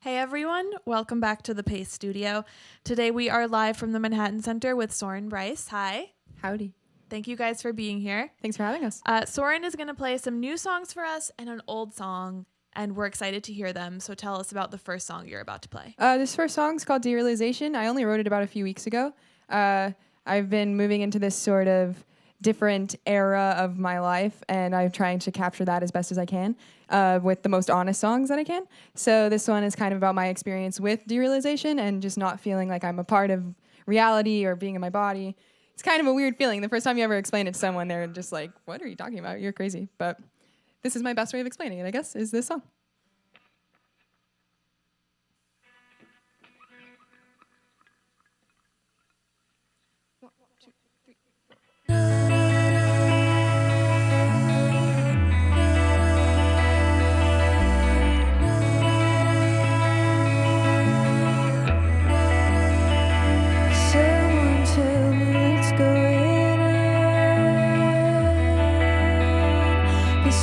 Hey everyone, welcome back to the Paste Studio. Today we are live from the Manhattan Center with Soren Bryce. Hi. Howdy. Thank you guys for being here. Thanks for having us. Soren is going to play some new songs for us and an old song, and we're excited to hear them. So tell us about the first song you're about to play. This first song is called Derealization. I only wrote it about a few weeks ago. I've been moving into this sort of different era of my life, and I'm trying to capture that as best as I can with the most honest songs that I can. So this one is kind of about my experience with derealization and just not feeling like I'm a part of reality or being in my body. It's kind of a weird feeling. The first time you ever explain it to someone, they're just like, what are you talking about? You're crazy. But this is my best way of explaining it, I guess, is this song.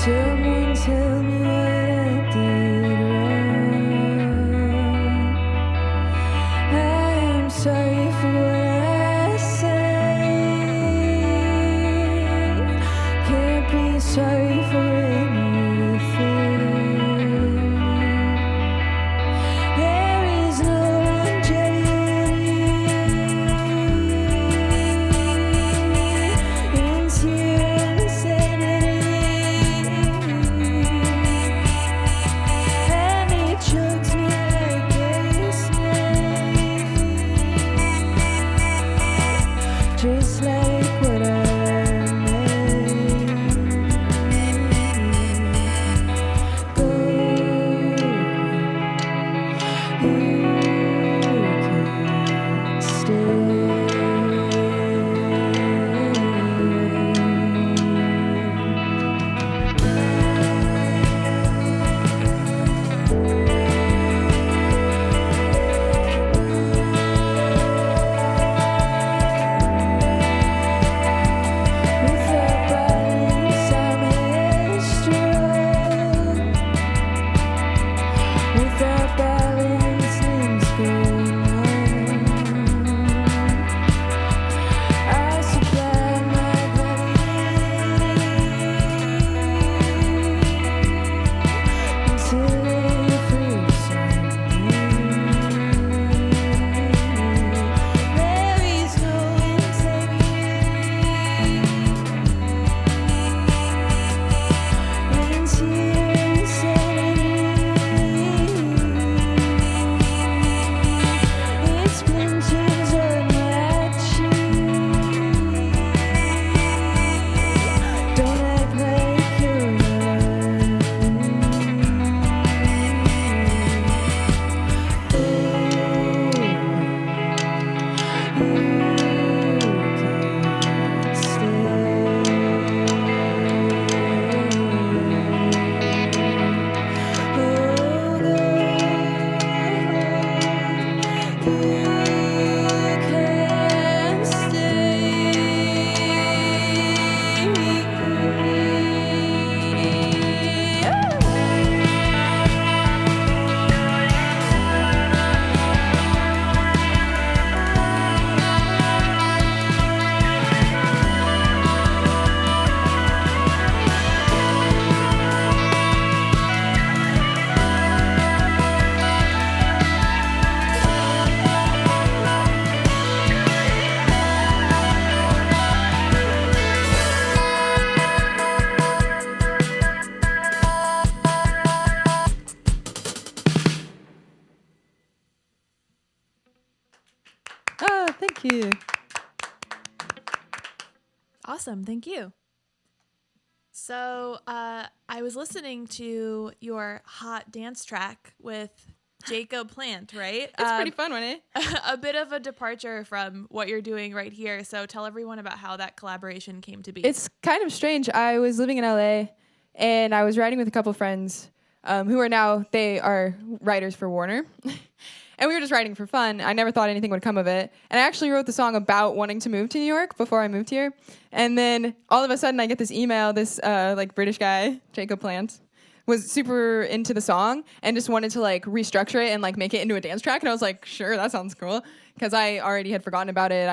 Someone tell me what I did wrong. I am sorry for what I said. Can't be sorry for anything. There is no longevity into your insanity. Just like what I made. Go, you can stay. Thank you. Awesome, thank you. So I was listening to your hot dance track with Jacob Plant, right? It's pretty fun, wasn't it? A bit of a departure from what you're doing right here. So tell everyone about how that collaboration came to be. It's kind of strange. I was living in LA and I was writing with a couple friends who are now, they are writers for Warner. And we were just writing for fun. I never thought anything would come of it. And I actually wrote the song about wanting to move to New York before I moved here. And then all of a sudden I get this email, this like British guy, Jacob Plant, was super into the song and just wanted to like restructure it and like make it into a dance track. And I was like, sure, that sounds cool. Because I already had forgotten about it.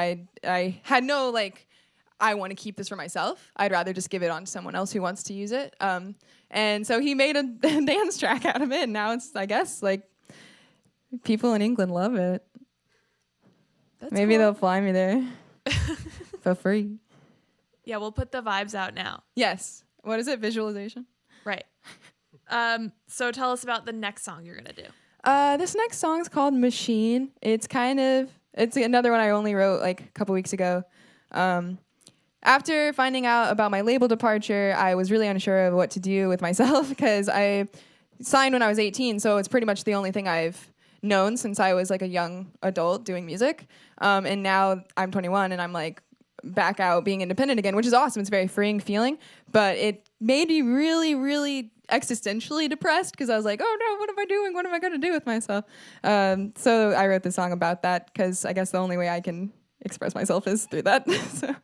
I had no like, I want to keep this for myself. I'd rather just give it on to someone else who wants to use it. And so he made a dance track out of it. And now it's, I guess, like people in England love it. That's Maybe cool. they'll fly me there for free. Yeah, we'll put the vibes out now. Yes. What is it? Visualization? Right. So tell us about the next song you're gonna do. This next song's called Machine. It's another one I only wrote like a couple weeks ago. After finding out about my label departure, I was really unsure of what to do with myself because I signed when I was 18, so it's pretty much the only thing I've known since I was like a young adult doing music. And now I'm 21 and I'm like back out being independent again, which is awesome. It's a very freeing feeling, but it made me really, really existentially depressed because I was like, oh no, what am I doing? What am I going to do with myself? So I wrote this song about that because I guess the only way I can express myself is through that. So.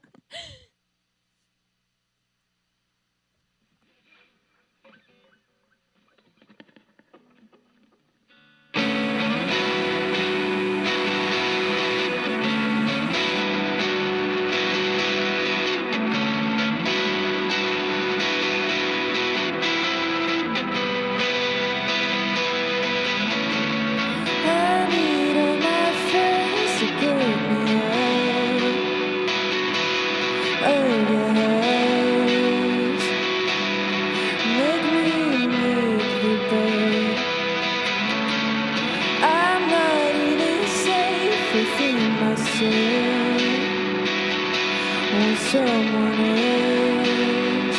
I need all my friends to get me out of your house. Make me make the bed. I'm not even safe within myself. Want someone else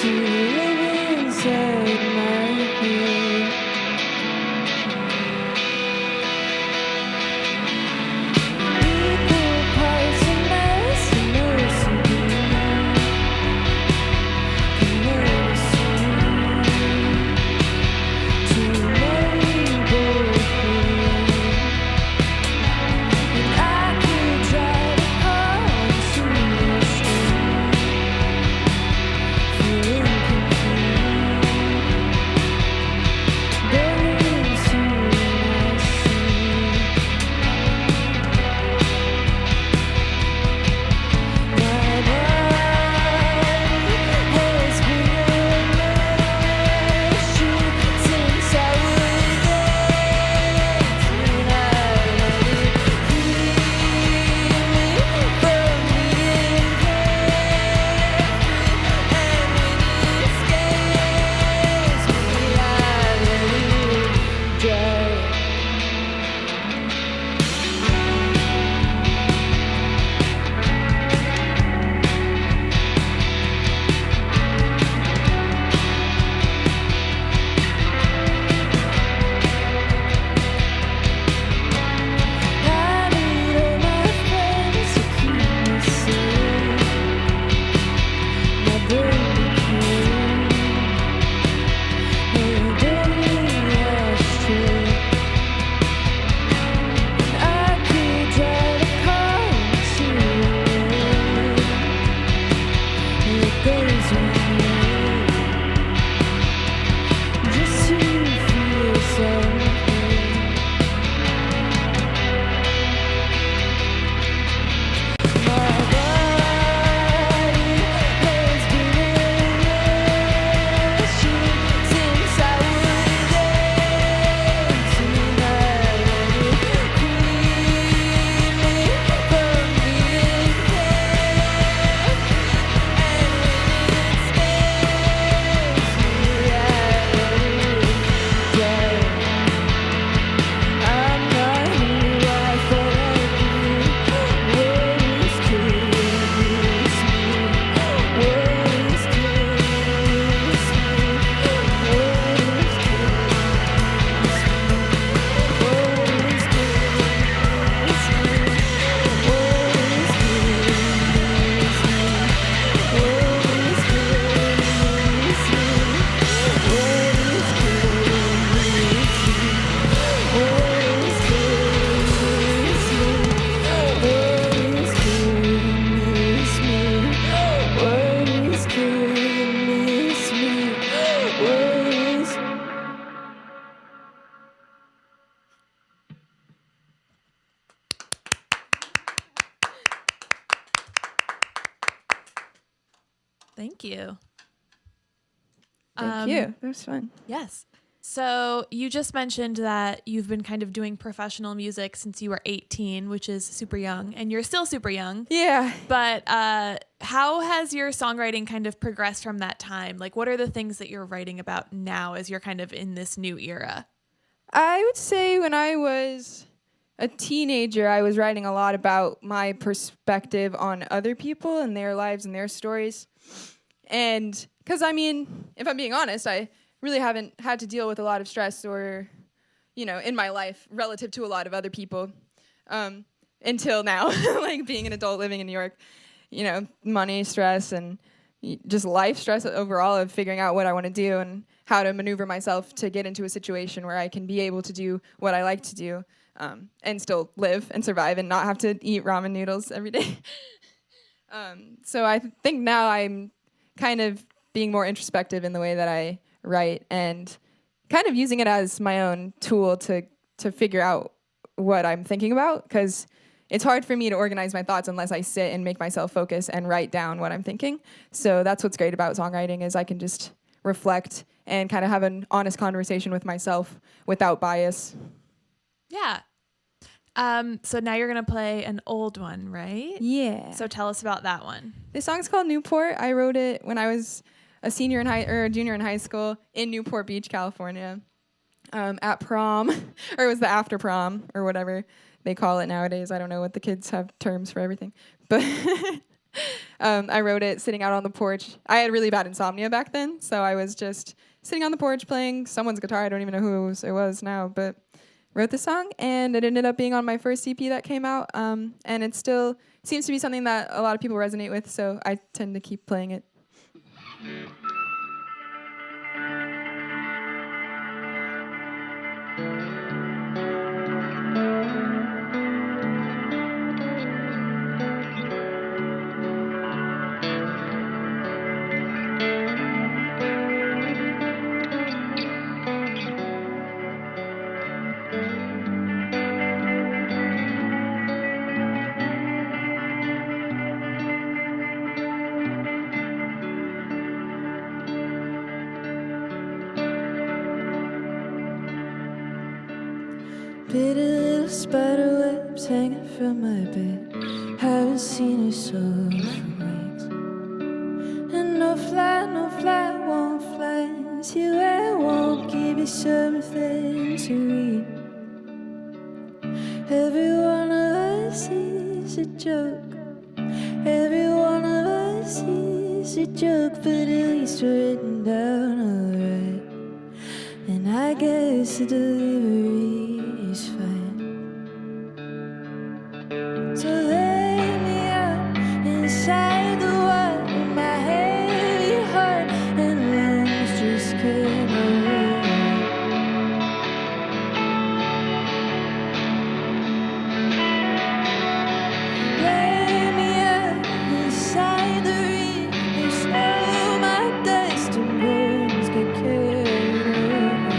to live inside my head. Equal parts of mess and mercy. Can never seem to know both ways. And I could try to call you your strength. Thank you. Thank you. That was fun. Yes. So you just mentioned that you've been kind of doing professional music since you were 18, which is super young, and you're still super young. Yeah. But how has your songwriting kind of progressed from that time? Like, what are the things that you're writing about now as you're kind of in this new era? I would say when I was a teenager, I was writing a lot about my perspective on other people and their lives and their stories. And because, I mean, if I'm being honest, I really haven't had to deal with a lot of stress or, in my life relative to a lot of other people until now, like being an adult living in New York, money stress and just life stress overall of figuring out what I want to do and how to maneuver myself to get into a situation where I can be able to do what I like to do and still live and survive and not have to eat ramen noodles every day. So I think now I'm kind of being more introspective in the way that I write and kind of using it as my own tool to figure out what I'm thinking about, because it's hard for me to organize my thoughts unless I sit and make myself focus and write down what I'm thinking. So that's what's great about songwriting is I can just reflect and kind of have an honest conversation with myself without bias. Yeah. So now you're going to play an old one, right? Yeah. So tell us about that one. This song's called Newport. I wrote it when I was a junior in high school in Newport Beach, California, at prom, or it was the after prom or whatever they call it nowadays. I don't know what the kids have terms for everything, but I wrote it sitting out on the porch. I had really bad insomnia back then, so I was just sitting on the porch playing someone's guitar. I don't even know who it was now, but wrote the song, and it ended up being on my first EP that came out, and it still seems to be something that a lot of people resonate with, so I tend to keep playing it. Pretty little spider webs hanging from my bed. Haven't seen a soul for weeks. And no fly won't fly to where I won't give you something to read. Every one of us is a joke. Every one of us is a joke, but at least we're written down alright. And I guess the delivery is fine. So lay me out inside the water, my heavy heart and lungs just can't hold. Lay me out inside the river, so my dust and bones get carried away.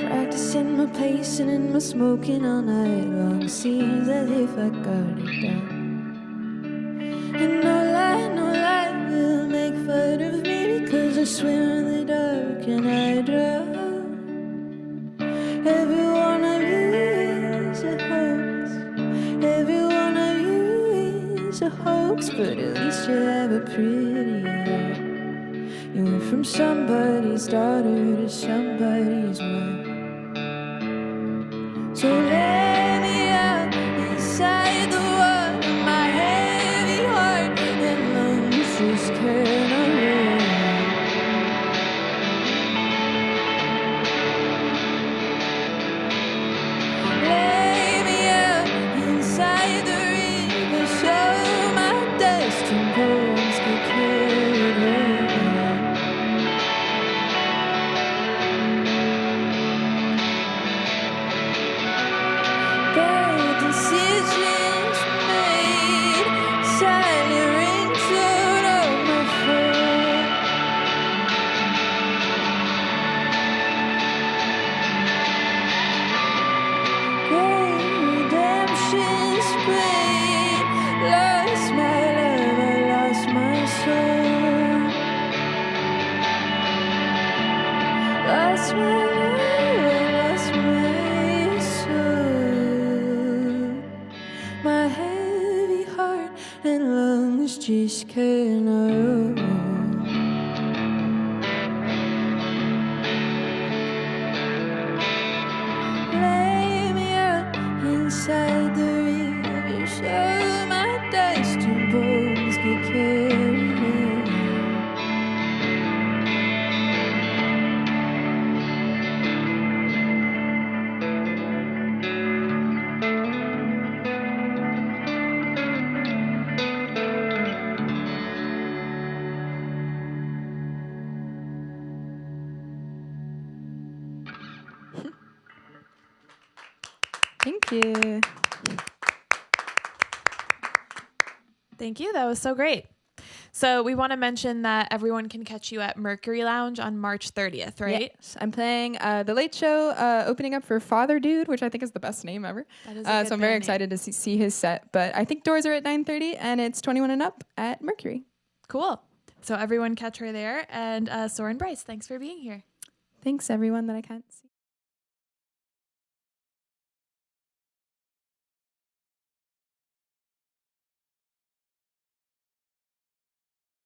Practicing my pacing and my smoking all night long. Seems as if I got it down. And no lie will make fun of me because I swim in the dark and I drown. Every one of you is a hoax. Every one of you is a hoax, but at least you have a pretty heart. You went from somebody's daughter to somebody's wife. So let me out inside the water, my heavy heart and lungs just can't hold. Lay me out inside the river, so my dust and bones get carried away. Bad decisions made, silent rings out on my in a row. Lay me out inside the river, show my dust and bones could carry me. Thank you. Thank you. That was so great. So we want to mention that everyone can catch you at Mercury Lounge on March 30th, right? Yes, I'm playing The Late Show, opening up for Father Dude, which I think is the best name ever. That is a good so I'm very band name. excited to see his set. But I think doors are at 9:30, and it's 21 and up at Mercury. Cool. So everyone catch her there. And Soren Bryce, thanks for being here. Thanks, everyone that I can't see.